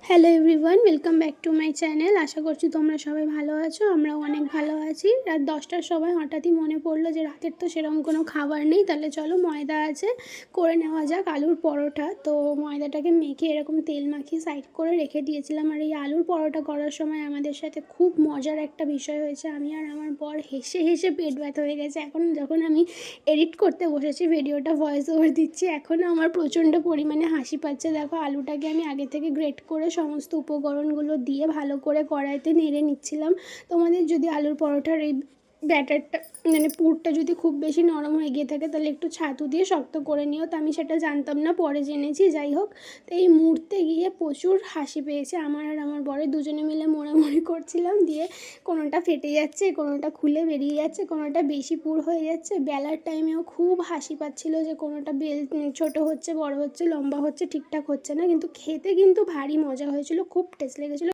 Hello everyone, welcome back to my channel. আশা করছি তোমরা সবাই ভালো আছো। আমরাও অনেক ভালো আছি। রাত 10টার সময় হঠাৎই মনে পড়লো যে রাতের তো সেরকম কোনো খাবার নেই, তাহলে চলো ময়দা আছে, করে নেওয়া যাক আলুর পরোটা। তো ময়দাটাকে মেখে এরকম তেল মাখিয়ে সাইড করে রেখে দিয়েছিলাম। আর এই আলুর পরোটা করার সময় আমাদের সাথে খুব মজার একটা বিষয় হয়েছে। আমি আর আমার বর হেসে হেসে পেট ব্যথা হয়ে গেছে। এখন যখন আমি এডিট করতে বসেছি, ভিডিওটা ভয়েস ওভার দিচ্ছি, এখনও আমার প্রচণ্ড পরিমাণে হাসি পাচ্ছে। দেখো, আলুটাকে আমি আগে থেকে গ্রেট করে সমস্ত উপকরণগুলো দিয়ে ভালো করে কড়াইতে নেড়ে নিচ্ছিলাম। তোমাদের যদি আলুর পরোটার এই ব্যাটারটা মানে পুরটা যদি খুব বেশি নরম হয়ে গিয়ে থাকে, তাহলে একটু ছাতু দিয়ে শক্ত করে নিও। তো আমি সেটা জানতাম না, পরে জেনেছি। যাই হোক, তো এই মুড়তে গিয়ে প্রচুর হাসি পেয়েছে আমার আর আমার বরের, দুজনে মিলে মোড়ামুড়ি করছিলাম। দিয়ে কোনোটা ফেটে যাচ্ছে, কোনোটা খুলে বেরিয়ে যাচ্ছে, কোনোটা বেশি পুর হয়ে যাচ্ছে। বেলার টাইমেও খুব হাসি পাচ্ছিল যে কোনোটা ছোটো হচ্ছে, বড় হচ্ছে, লম্বা হচ্ছে, ঠিকঠাক হচ্ছে না। কিন্তু খেতে কিন্তু ভারী মজা হয়েছিল, খুব টেস্ট লেগেছিলো।